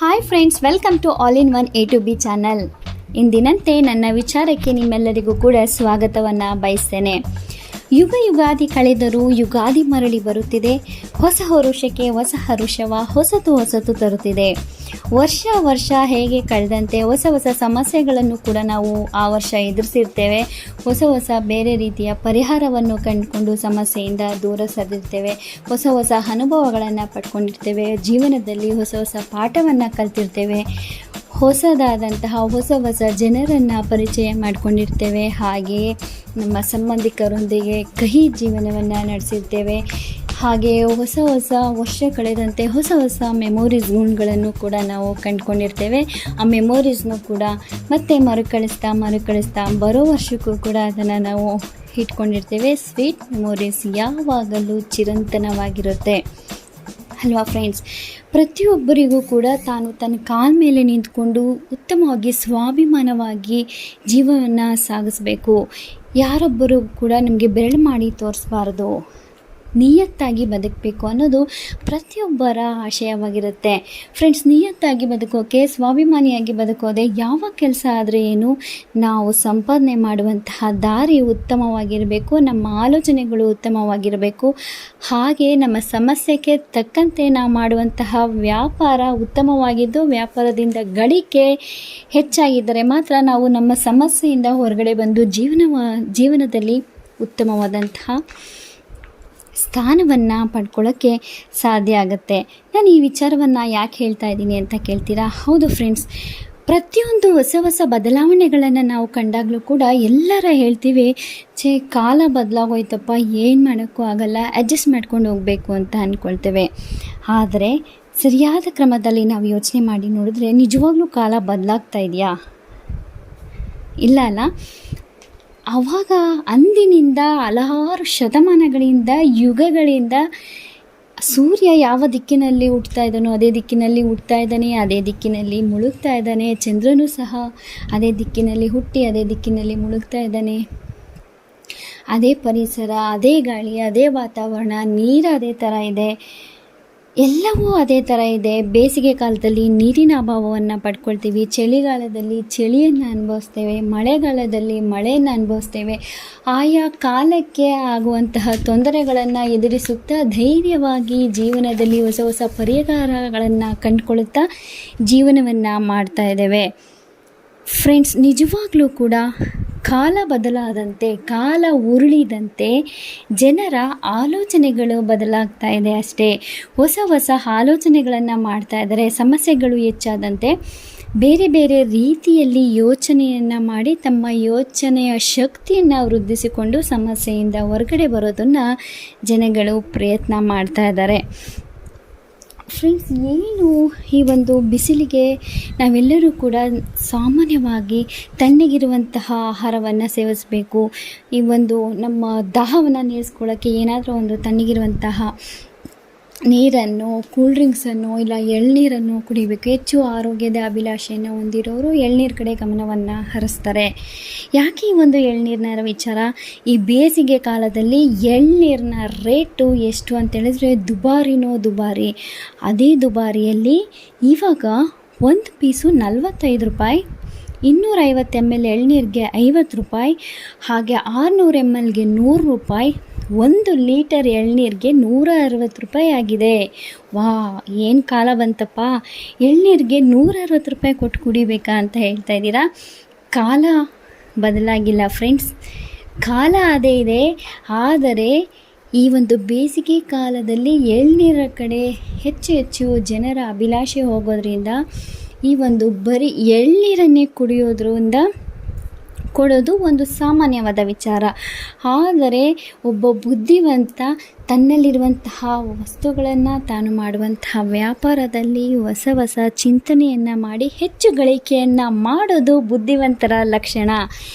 Hi friends, welcome to all in one A to B channel. ಇಂದಿನಂತೆ ನನ್ನ ವಿಚಾರಕ್ಕೆ ನಿಮ್ಮೆಲ್ಲರಿಗೂ ಕೂಡ ಸ್ವಾಗತವನ್ನು ಬಯಸ್ತೇನೆ. ಯುಗ ಯುಗಾದಿ ಕಳೆದರೂ ಯುಗಾದಿ ಮರಳಿ ಬರುತ್ತಿದೆ. ಹೊಸ ಹರುಷಕ್ಕೆ ಹೊಸ ಹರುಷವ ಹೊಸತು ತರುತ್ತಿದೆ. ವರ್ಷ ಹೇಗೆ ಕಳೆದಂತೆ ಹೊಸ ಸಮಸ್ಯೆಗಳನ್ನು ಕೂಡ ನಾವು ಆ ವರ್ಷ ಎದುರಿಸಿರ್ತೇವೆ. ಹೊಸ ಬೇರೆ ರೀತಿಯ ಪರಿಹಾರವನ್ನು ಕಂಡುಕೊಂಡು ಸಮಸ್ಯೆಯಿಂದ ದೂರ ಸರಿದಿರ್ತೇವೆ. ಹೊಸ ಅನುಭವಗಳನ್ನು ಪಡ್ಕೊಂಡಿರ್ತೇವೆ. ಜೀವನದಲ್ಲಿ ಹೊಸ ಪಾಠವನ್ನು ಕಲ್ತಿರ್ತೇವೆ. ಹೊಸದಾದಂತಹ ಹೊಸ ಜನರನ್ನು ಪರಿಚಯ ಮಾಡಿಕೊಂಡಿರ್ತೇವೆ. ಹಾಗೆಯೇ ನಮ್ಮ ಸಂಬಂಧಿಕರೊಂದಿಗೆ ಕಹಿ ಜೀವನವನ್ನು ನಡೆಸಿರ್ತೇವೆ. ಹಾಗೆ ಹೊಸ ವರ್ಷ ಕಳೆದಂತೆ ಹೊಸ ಮೆಮೊರೀಸ್ಗಳನ್ನು ಕೂಡ ನಾವು ಕಂಡುಕೊಂಡಿರ್ತೇವೆ. ಆ ಮೆಮೊರೀಸ್ನು ಕೂಡ ಮತ್ತೆ ಮರುಕಳಿಸ್ತಾ ಬರೋ ವರ್ಷಕ್ಕೂ ಕೂಡ ಅದನ್ನು ನಾವು ಇಟ್ಕೊಂಡಿರ್ತೇವೆ. ಸ್ವೀಟ್ ಮೆಮೊರೀಸ್ ಯಾವಾಗಲೂ ಚಿರಂತನವಾಗಿರುತ್ತೆ ಅಲ್ವಾ ಫ್ರೆಂಡ್ಸ್? ಪ್ರತಿಯೊಬ್ಬರಿಗೂ ಕೂಡ ತಾನು ತನ್ನ ಕಾಲ ಮೇಲೆ ನಿಂತ್ಕೊಂಡು ಉತ್ತಮವಾಗಿ ಸ್ವಾಭಿಮಾನವಾಗಿ ಜೀವನವನ್ನು ಸಾಗಿಸಬೇಕು. ಯಾರೊಬ್ಬರು ಕೂಡ ನಮಗೆ ಬೆರಳು ಮಾಡಿ ತೋರಿಸ್ಬಾರ್ದು. ನಿಯತ್ತಾಗಿ ಬದುಕಬೇಕು ಅನ್ನೋದು ಪ್ರತಿಯೊಬ್ಬರ ಆಶಯವಾಗಿರುತ್ತೆ ಫ್ರೆಂಡ್ಸ್. ನಿಯತ್ತಾಗಿ ಬದುಕೋಕೆ, ಸ್ವಾಭಿಮಾನಿಯಾಗಿ ಬದುಕೋದೆ ಯಾವ ಕೆಲಸ ಆದರೆ ಏನು, ನಾವು ಸಂಪಾದನೆ ಮಾಡುವಂತಹ ದಾರಿ ಉತ್ತಮವಾಗಿರಬೇಕು. ನಮ್ಮ ಆಲೋಚನೆಗಳು ಉತ್ತಮವಾಗಿರಬೇಕು. ಹಾಗೆ ನಮ್ಮ ಸಮಸ್ಯೆಗೆ ತಕ್ಕಂತೆ ನಾವು ಮಾಡುವಂತಹ ವ್ಯಾಪಾರ ಉತ್ತಮವಾಗಿದ್ದು, ವ್ಯಾಪಾರದಿಂದ ಗಳಿಕೆ ಹೆಚ್ಚಾಗಿದ್ದರೆ ಮಾತ್ರ ನಾವು ನಮ್ಮ ಸಮಸ್ಯೆಯಿಂದ ಹೊರಗಡೆ ಬಂದು ಜೀವನದಲ್ಲಿ ಉತ್ತಮವಾದಂತಹ ಸ್ಥಾನವನ್ನು ಪಡ್ಕೊಳ್ಳೋಕ್ಕೆ ಸಾಧ್ಯ ಆಗುತ್ತೆ. ನಾನು ಈ ವಿಚಾರವನ್ನು ಯಾಕೆ ಹೇಳ್ತಾ ಇದ್ದೀನಿ ಅಂತ ಕೇಳ್ತೀರಾ? ಹೌದು ಫ್ರೆಂಡ್ಸ್, ಪ್ರತಿಯೊಂದು ಹೊಸ ಬದಲಾವಣೆಗಳನ್ನು ನಾವು ಕಂಡಾಗಲೂ ಕೂಡ ಎಲ್ಲರ ಹೇಳ್ತೀವಿ, ಕಾಲ ಬದಲಾಗೋಯ್ತಪ್ಪ, ಏನು ಮಾಡೋಕ್ಕೂ ಆಗಲ್ಲ, ಅಡ್ಜಸ್ಟ್ ಮಾಡ್ಕೊಂಡು ಹೋಗಬೇಕು ಅಂತ ಅಂದ್ಕೊಳ್ತೇವೆ. ಆದರೆ ಸರಿಯಾದ ಕ್ರಮದಲ್ಲಿ ನಾವು ಯೋಚನೆ ಮಾಡಿ ನೋಡಿದ್ರೆ ನಿಜವಾಗ್ಲೂ ಕಾಲ ಬದಲಾಗ್ತಾ ಇದೆಯಾ? ಇಲ್ಲ ಅಲ್ಲ. ಆವಾಗ ಅಂದಿನಿಂದ ಹಲವಾರು ಶತಮಾನಗಳಿಂದ ಯುಗಗಳಿಂದ ಸೂರ್ಯ ಯಾವ ದಿಕ್ಕಿನಲ್ಲಿ ಹುಟ್ತಾ ಇದ್ದಾನೋ ಅದೇ ದಿಕ್ಕಿನಲ್ಲಿ ಹುಟ್ತಾ ಇದ್ದಾನೆ, ಅದೇ ದಿಕ್ಕಿನಲ್ಲಿ ಮುಳುಗ್ತಾ ಇದ್ದಾನೆ. ಚಂದ್ರನೂ ಸಹ ಅದೇ ದಿಕ್ಕಿನಲ್ಲಿ ಹುಟ್ಟಿ ಅದೇ ದಿಕ್ಕಿನಲ್ಲಿ ಮುಳುಗ್ತಾ ಇದ್ದಾನೆ. ಅದೇ ಪರಿಸರ, ಅದೇ ಗಾಳಿ, ಅದೇ ವಾತಾವರಣ, ನೀರು ಅದೇ ಥರ ಇದೆ. ಎಲ್ಲವೂ ಅದೇ ಥರ ಇದೆ. ಬೇಸಿಗೆ ಕಾಲದಲ್ಲಿ ನೀರಿನ ಅಭಾವವನ್ನು ಪಡ್ಕೊಳ್ತೀವಿ. ಚಳಿಗಾಲದಲ್ಲಿ ಚಳಿಯನ್ನು ಅನುಭವಿಸ್ತೇವೆ. ಮಳೆಗಾಲದಲ್ಲಿ ಮಳೆಯನ್ನು ಅನುಭವಿಸ್ತೇವೆ. ಆಯಾ ಕಾಲಕ್ಕೆ ಆಗುವಂತಹ ತೊಂದರೆಗಳನ್ನು ಎದುರಿಸುತ್ತಾ ಧೈರ್ಯವಾಗಿ ಜೀವನದಲ್ಲಿ ಹೊಸ ಪರಿಹಾರಗಳನ್ನು ಕಂಡುಕೊಳ್ಳುತ್ತಾ ಜೀವನವನ್ನು ಮಾಡ್ತಾ ಇದ್ದೇವೆ ಫ್ರೆಂಡ್ಸ್. ನಿಜವಾಗ್ಲೂ ಕೂಡ ಕಾಲ ಬದಲಾದಂತೆ, ಕಾಲ ಉರುಳಿದಂತೆ ಜನರ ಆಲೋಚನೆಗಳು ಬದಲಾಗ್ತಾ ಇದೆ ಅಷ್ಟೇ. ಹೊಸ ಆಲೋಚನೆಗಳನ್ನು ಮಾಡ್ತಾ ಇದ್ದಾರೆ. ಸಮಸ್ಯೆಗಳು ಹೆಚ್ಚಾದಂತೆ ಬೇರೆ ರೀತಿಯಲ್ಲಿ ಯೋಚನೆಯನ್ನು ಮಾಡಿ ತಮ್ಮ ಯೋಚನೆಯ ಶಕ್ತಿಯನ್ನು ವೃದ್ಧಿಸಿಕೊಂಡು ಸಮಸ್ಯೆಯಿಂದ ಹೊರಗಡೆ ಬರೋದನ್ನು ಜನಗಳು ಪ್ರಯತ್ನ ಮಾಡ್ತಾ ಇದ್ದಾರೆ ಫ್ರೆಂಡ್ಸ್. ಏನು ಈ ಒಂದು ಬಿಸಿಲಿಗೆ ನಾವೆಲ್ಲರೂ ಕೂಡ ಸಾಮಾನ್ಯವಾಗಿ ತಣ್ಣಗಿರುವಂತಹ ಆಹಾರವನ್ನು ಸೇವಿಸಬೇಕು. ಈ ಒಂದು ನಮ್ಮ ದಾಹವನ್ನು ನೀರಿಸ್ಕೊಳ್ಳೋಕ್ಕೆ ಏನಾದರೂ ಒಂದು ತಣ್ಣಗಿರುವಂತಹ ನೀರನ್ನು, ಕೂಲ್ ಡ್ರಿಂಕ್ಸನ್ನು ಇಲ್ಲ ಎಳ್ನೀರನ್ನು ಕುಡಿಬೇಕು. ಹೆಚ್ಚು ಆರೋಗ್ಯದ ಅಭಿಲಾಷೆಯನ್ನು ಹೊಂದಿರೋರು ಎಳ್ನೀರು ಕಡೆ ಗಮನವನ್ನು ಹರಿಸ್ತಾರೆ. ಯಾಕೆ ಈ ಒಂದು ಎಳ್ನೀರಿನ ವಿಚಾರ? ಈ ಬೇಸಿಗೆ ಕಾಲದಲ್ಲಿ ಎಳ್ನೀರಿನ ರೇಟು ಎಷ್ಟು ಅಂತೇಳಿದ್ರೆ ದುಬಾರಿ. ಅದೇ ದುಬಾರಿಯಲ್ಲಿ ಇವಾಗ ಒಂದು ಪೀಸು 45 ರೂಪಾಯಿ, 250 ml ಎಳ್ನೀರಿಗೆ 50 ರೂಪಾಯಿ, ಹಾಗೆ 600 mlಗೆ 100 ರೂಪಾಯಿ, 1 ಲೀಟರ್ ಎಳ್ನೀರಿಗೆ 160 ರೂಪಾಯಿ ಆಗಿದೆ. ಏನು ಕಾಲ ಬಂತಪ್ಪ, ಎಳ್ನೀರಿಗೆ 160 ರೂಪಾಯಿ ಕೊಟ್ಟು ಕುಡಿಬೇಕಾ ಅಂತ ಹೇಳ್ತಾ ಇದ್ದೀರಾ? ಕಾಲ ಬದಲಾಗಿಲ್ಲ ಫ್ರೆಂಡ್ಸ್, ಕಾಲ ಅದೇ ಇದೆ. ಆದರೆ ಈ ಒಂದು ಬೇಸಿಗೆ ಕಾಲದಲ್ಲಿ ಎಳ್ನೀರ ಕಡೆ ಹೆಚ್ಚು ಜನರ ಅಭಿಲಾಷೆ ಹೋಗೋದ್ರಿಂದ ಈ ಒಂದು ಬರೀ ಎಳ್ನೀರನ್ನೇ ಕೊಡೋದು ಒಂದು ಸಾಮಾನ್ಯವಾದ ವಿಚಾರ. ಆದರೆ ಒಬ್ಬ ಬುದ್ಧಿವಂತ ತನ್ನಲ್ಲಿರುವಂತಹ ವಸ್ತುಗಳನ್ನು ತಾನು ಮಾಡುವಂತಹ ವ್ಯಾಪಾರದಲ್ಲಿ ಹೊಸ ಚಿಂತನೆಯನ್ನು ಮಾಡಿ ಹೆಚ್ಚು ಗಳಿಕೆಯನ್ನು ಮಾಡೋದು ಬುದ್ಧಿವಂತರ ಲಕ್ಷಣ.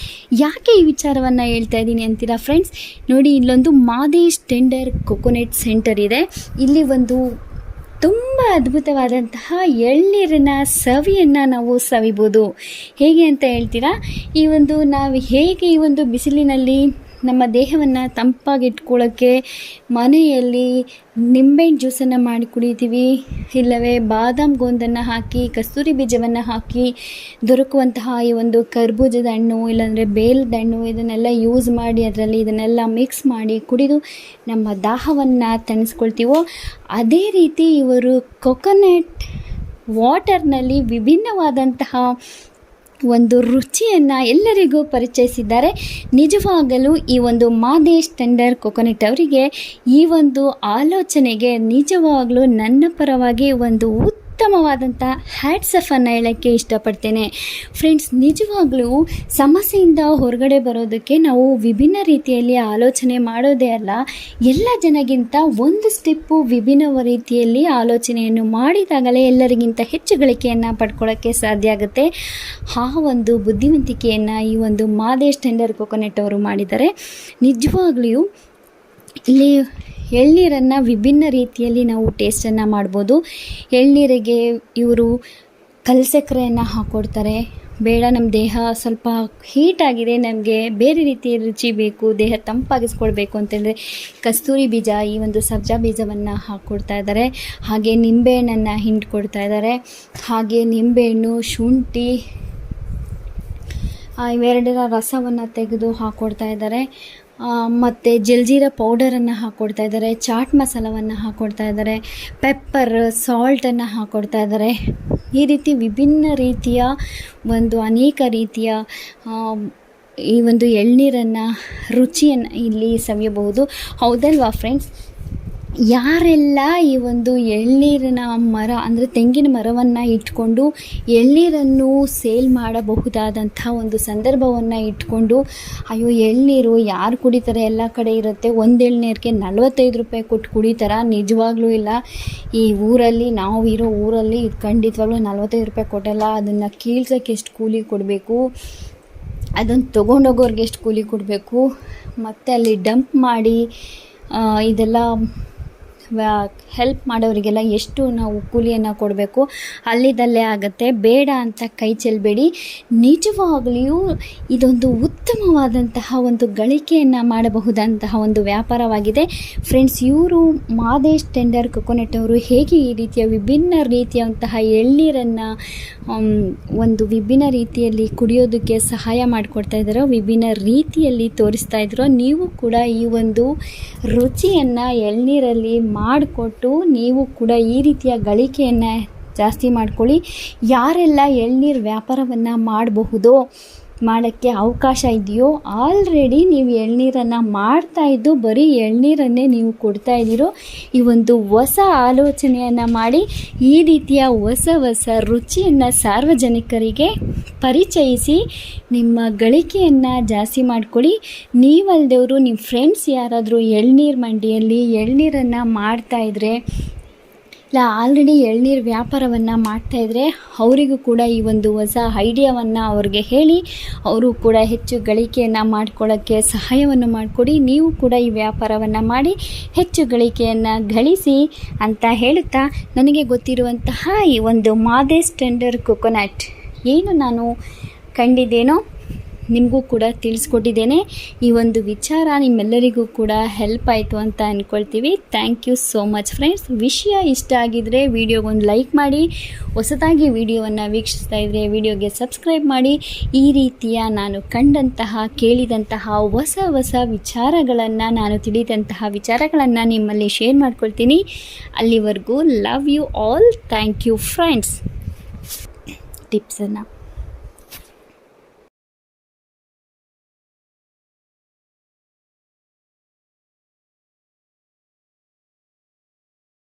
ಯಾಕೆ ಈ ವಿಚಾರವನ್ನು ಹೇಳ್ತಾ ಇದ್ದೀನಿ ಅಂತೀರಾ ಫ್ರೆಂಡ್ಸ್? ನೋಡಿ, ಇಲ್ಲೊಂದು ಮಾದೇಶ್ ಟೆಂಡರ್ ಕೊಕೊನೆಟ್ ಸೆಂಟರ್ ಇದೆ. ಇಲ್ಲಿ ಒಂದು ತುಂಬ ಅದ್ಭುತವಾದಂತಹ ಎಳ್ನೀರಿನ ಸವಿಯನ್ನು ನಾವು ಸವಿಬೋದು. ಹೇಗೆ ಅಂತ ಹೇಳ್ತೀರಾ? ನಾವು ಹೇಗೆ ಈ ಒಂದು ಬಿಸಿಲಿನಲ್ಲಿ ನಮ್ಮ ದೇಹವನ್ನು ತಂಪಾಗಿಟ್ಕೊಳ್ಳೋಕ್ಕೆ ಮನೆಯಲ್ಲಿ ನಿಂಬೆಹಣ್ಣು ಜ್ಯೂಸನ್ನು ಮಾಡಿ ಕುಡಿತೀವಿ, ಇಲ್ಲವೇ ಬಾದಾಮ್ ಗೋಂದನ್ನು ಹಾಕಿ ಕಸ್ತೂರಿ ಬೀಜವನ್ನು ಹಾಕಿ ದೊರಕುವಂತಹ ಈ ಒಂದು ಕರ್ಬೂಜದ ಹಣ್ಣು ಇಲ್ಲಾಂದರೆ ಬೇಲದ ಹಣ್ಣು ಇದನ್ನೆಲ್ಲ ಯೂಸ್ ಮಾಡಿ ಅದರಲ್ಲಿ ಇದನ್ನೆಲ್ಲ ಮಿಕ್ಸ್ ಮಾಡಿ ಕುಡಿದು ನಮ್ಮ ದಾಹವನ್ನು ತಣಿಸ್ಕೊಳ್ತೀವೋ, ಅದೇ ರೀತಿ ಇವರು ಕೊಕೊನಟ್ ವಾಟರ್ನಲ್ಲಿ ವಿಭಿನ್ನವಾದಂತಹ ಒಂದು ರುಚಿಯನ್ನು ಎಲ್ಲರಿಗೂ ಪರಿಚಯಿಸಿದ್ದಾರೆ. ನಿಜವಾಗಲೂ ಈ ಒಂದು ಮಾದೇಶ್ ಟೆಂಡರ್ ಕೊಕೊನಟ್ ಅವರಿಗೆ ಈ ಒಂದು ಆಲೋಚನೆಗೆ ನಿಜವಾಗಲೂ ನನ್ನ ಪರವಾಗಿ ಒಂದು ಉತ್ತಮವಾದಂಥ ಹ್ಯಾಟ್ಸ್ ಆಫ್ ಅನ್ನು ಹೇಳೋಕ್ಕೆ ಇಷ್ಟಪಡ್ತೇನೆ. ಫ್ರೆಂಡ್ಸ್, ನಿಜವಾಗ್ಲೂ ಸಮಸ್ಯೆಯಿಂದ ಹೊರಗಡೆ ಬರೋದಕ್ಕೆ ನಾವು ವಿಭಿನ್ನ ರೀತಿಯಲ್ಲಿ ಆಲೋಚನೆ ಮಾಡೋದೇ ಅಲ್ಲ, ಎಲ್ಲ ಜನಗಿಂತ ಒಂದು ಸ್ಟೆಪ್ಪು ವಿಭಿನ್ನ ರೀತಿಯಲ್ಲಿ ಆಲೋಚನೆಯನ್ನು ಮಾಡಿದಾಗಲೇ ಎಲ್ಲರಿಗಿಂತ ಹೆಚ್ಚು ಗಳಿಕೆಯನ್ನು ಪಡ್ಕೊಳ್ಳೋಕ್ಕೆ ಸಾಧ್ಯ ಆಗುತ್ತೆ. ಆ ಒಂದು ಬುದ್ಧಿವಂತಿಕೆಯನ್ನು ಈ ಒಂದು ಮಾದೇಶ್ ಟೆಂಡರ್ ಕೊಕೊನಟ್ ಅವರು ಮಾಡಿದ್ದಾರೆ. ನಿಜವಾಗ್ಲೂ ಇಲ್ಲಿ ಎಳ್ನೀರನ್ನು ವಿಭಿನ್ನ ರೀತಿಯಲ್ಲಿ ನಾವು ಟೇಸ್ಟನ್ನು ಮಾಡ್ಬೋದು. ಎಳ್ನೀರಿಗೆ ಇವರು ಕಲ್ಸಕ್ಕರೆಯನ್ನು ಹಾಕ್ಕೊಡ್ತಾರೆ. ಬೇಡ, ನಮ್ಮ ದೇಹ ಸ್ವಲ್ಪ ಹೀಟಾಗಿದೆ, ನಮಗೆ ಬೇರೆ ರೀತಿಯ ರುಚಿ ಬೇಕು, ದೇಹ ತಂಪಾಗಿಸ್ಕೊಳ್ಬೇಕು ಅಂತೇಳಿದ್ರೆ ಕಸ್ತೂರಿ ಬೀಜ, ಈ ಒಂದು ಸಬ್ಜಾ ಬೀಜವನ್ನು ಹಾಕ್ಕೊಡ್ತಾ ಇದ್ದಾರೆ. ಹಾಗೆ ನಿಂಬೆಹಣ್ಣನ್ನು ಹಿಂಡ್ಕೊಡ್ತಾ ಇದ್ದಾರೆ. ಹಾಗೆ ನಿಂಬೆಹಣ್ಣು, ಶುಂಠಿ ಇವೆರಡರ ರಸವನ್ನು ತೆಗೆದು ಹಾಕ್ಕೊಡ್ತಾ ಇದ್ದಾರೆ. ಮತ್ತು ಜಲ್ಜೀರಾ ಪೌಡರನ್ನು ಹಾಕ್ಕೊಡ್ತಾ ಇದ್ದಾರೆ. ಚಾಟ್ ಮಸಾಲವನ್ನು ಹಾಕ್ಕೊಡ್ತಾ ಇದ್ದಾರೆ. ಪೆಪ್ಪರ್, ಸಾಲ್ಟನ್ನು ಹಾಕ್ಕೊಡ್ತಾ ಇದ್ದಾರೆ. ಈ ರೀತಿ ವಿಭಿನ್ನ ರೀತಿಯ ಒಂದು ಅನೇಕ ರೀತಿಯ ಈ ಒಂದು ಎಳ್ನೀರನ್ನು ರುಚಿಯನ್ನು ಇಲ್ಲಿ ಸವಿಯಬಹುದು. ಹೌದಲ್ವಾ ಫ್ರೆಂಡ್ಸ್? ಯಾರೆಲ್ಲ ಈ ಒಂದು ಎಳ್ನೀರಿನ ಮರ ಅಂದರೆ ತೆಂಗಿನ ಮರವನ್ನು ಇಟ್ಕೊಂಡು ಎಳ್ನೀರನ್ನು ಸೇಲ್ ಮಾಡಬಹುದಾದಂಥ ಒಂದು ಸಂದರ್ಭವನ್ನು ಇಟ್ಕೊಂಡು, ಅಯ್ಯೋ ಎಳ್ನೀರು ಯಾರು ಕುಡಿತಾರೆ, ಎಲ್ಲ ಕಡೆ ಇರುತ್ತೆ, ಒಂದು ಎಳ್ನೀರಿಗೆ 45 ರೂಪಾಯಿ ಕೊಟ್ಟು ಕುಡಿತಾರ? ನಿಜವಾಗ್ಲೂ ಇಲ್ಲ. ಈ ಊರಲ್ಲಿ, ನಾವು ಇರೋ ಊರಲ್ಲಿ ಇದು ಖಂಡಿತವಾಗ್ಲೂ 45 ರೂಪಾಯಿ ಕೊಟ್ಟಲ್ಲ. ಅದನ್ನು ಕೀಳ್ಸೋಕ್ಕೆ ಎಷ್ಟು ಕೂಲಿ ಕೊಡಬೇಕು, ಅದನ್ನು ತೊಗೊಂಡೋಗೋರಿಗೆ ಎಷ್ಟು ಕೂಲಿ ಕೊಡಬೇಕು, ಮತ್ತು ಅಲ್ಲಿ ಡಂಪ್ ಮಾಡಿ ಇದೆಲ್ಲ ಹೆಲ್ಪ್ ಮಾಡೋರಿಗೆಲ್ಲ ಎಷ್ಟು ನಾವು ಕೂಲಿಯನ್ನು ಕೊಡಬೇಕು, ಅಲ್ಲಿದಲ್ಲೇ ಆಗುತ್ತೆ. ಬೇಡ ಅಂತ ಕೈ ಚೆಲ್ಲಬೇಡಿ. ನಿಜವಾಗಲಿಯೂ ಇದೊಂದು ಉತ್ತಮವಾದಂತಹ ಒಂದು ಗಳಿಕೆಯನ್ನು ಮಾಡಬಹುದಂತಹ ಒಂದು ವ್ಯಾಪಾರವಾಗಿದೆ. ಫ್ರೆಂಡ್ಸ್, ಇವರು ಮಾದೇಶ್ ಟೆಂಡರ್ ಕೊಕೊನಟ್ ಅವರು ಹೇಗೆ ಈ ರೀತಿಯ ವಿಭಿನ್ನ ರೀತಿಯಂತಹ ಎಳ್ನೀರನ್ನು ಒಂದು ವಿಭಿನ್ನ ರೀತಿಯಲ್ಲಿ ಕುಡಿಯೋದಕ್ಕೆ ಸಹಾಯ ಮಾಡಿಕೊಡ್ತಾ ಇದ್ದಾರೋ, ವಿಭಿನ್ನ ರೀತಿಯಲ್ಲಿ ತೋರಿಸ್ತಾ ಇದ್ದಾರೋ, ನೀವು ಕೂಡ ಈ ಒಂದು ರುಚಿಯನ್ನು ಎಳ್ನೀರಲ್ಲಿ ಮಾಡಿಕೊಟ್ಟು ನೀವು ಕೂಡ ಈ ರೀತಿಯ ಗಳಿಕೆಯನ್ನು ಜಾಸ್ತಿ ಮಾಡ್ಕೊಳ್ಳಿ. ಯಾರೆಲ್ಲ ಎಳ್ನೀರು ವ್ಯಾಪಾರವನ್ನು ಮಾಡಬಹುದೋ, ಮಾಡೋಕ್ಕೆ ಅವಕಾಶ ಇದೆಯೋ, ಆಲ್ರೆಡಿ ನೀವು ಎಳ್ನೀರನ್ನು ಮಾಡ್ತಾಯಿದ್ದು ಬರೀ ಎಳ್ನೀರನ್ನೇ ನೀವು ಕೊಡ್ತಾ ಇದ್ದೀರೋ, ಈ ಒಂದು ಹೊಸ ಆಲೋಚನೆಯನ್ನು ಮಾಡಿ ಈ ರೀತಿಯ ಹೊಸ ಹೊಸ ರುಚಿಯನ್ನು ಸಾರ್ವಜನಿಕರಿಗೆ ಪರಿಚಯಿಸಿ ನಿಮ್ಮ ಗಳಿಕೆಯನ್ನು ಜಾಸ್ತಿ ಮಾಡ್ಕೊಳ್ಳಿ. ನೀವಲ್ದವರು ನಿಮ್ಮ ಫ್ರೆಂಡ್ಸ್ ಯಾರಾದರೂ ಎಳ್ನೀರು ಮಂಡಿಯಲ್ಲಿ ಎಳ್ನೀರನ್ನು ಮಾಡ್ತಾಯಿದ್ರೆ, ಇಲ್ಲ ಆಲ್ರೆಡಿ ಎಳ್ನೀರು ವ್ಯಾಪಾರವನ್ನು ಮಾಡ್ತಾಯಿದ್ರೆ, ಅವರಿಗೂ ಕೂಡ ಈ ಒಂದು ಹೊಸ ಐಡಿಯಾವನ್ನು ಅವ್ರಿಗೆ ಹೇಳಿ ಅವರು ಕೂಡ ಹೆಚ್ಚು ಗಳಿಕೆಯನ್ನು ಮಾಡ್ಕೊಳ್ಳೋಕ್ಕೆ ಸಹಾಯವನ್ನು ಮಾಡಿಕೊಡಿ. ನೀವು ಕೂಡ ಈ ವ್ಯಾಪಾರವನ್ನು ಮಾಡಿ ಹೆಚ್ಚು ಗಳಿಕೆಯನ್ನು ಗಳಿಸಿ ಅಂತ ಹೇಳುತ್ತಾ, ನನಗೆ ಗೊತ್ತಿರುವಂತಹ ಈ ಒಂದು ಮಾದೇಶ್ ಟೆಂಡರ್ ಕೊಕೊನಟ್ ಏನು ನಾನು ಕಂಡಿದ್ದೇನೋ ನಿಮಗೂ ಕೂಡ ತಿಳಿಸ್ಕೊಟ್ಟಿದ್ದೇನೆ. ಈ ಒಂದು ವಿಚಾರ ನಿಮ್ಮೆಲ್ಲರಿಗೂ ಕೂಡ ಹೆಲ್ಪ್ ಆಯಿತು ಅಂತ ಅಂದ್ಕೊಳ್ತೀವಿ. Thank you so much friends. ವಿಷಯ ಇಷ್ಟ ಆಗಿದರೆ ವಿಡಿಯೋಗೊಂದು ಲೈಕ್ ಮಾಡಿ, ಹೊಸದಾಗಿ ವಿಡಿಯೋವನ್ನು ವೀಕ್ಷಿಸ್ತಾ ಇದ್ದರೆ ವಿಡಿಯೋಗೆ ಸಬ್ಸ್ಕ್ರೈಬ್ ಮಾಡಿ. ಈ ರೀತಿಯ ನಾನು ಕಂಡಂತಹ, ಕೇಳಿದಂತಹ ಹೊಸ ಹೊಸ ವಿಚಾರಗಳನ್ನು, ನಾನು ತಿಳಿದಂತಹ ವಿಚಾರಗಳನ್ನು ನಿಮ್ಮಲ್ಲಿ ಶೇರ್ ಮಾಡ್ಕೊಳ್ತೀನಿ. ಅಲ್ಲಿವರೆಗೂ love you all. Thank you friends. ಟಿಪ್ಸನ್ನು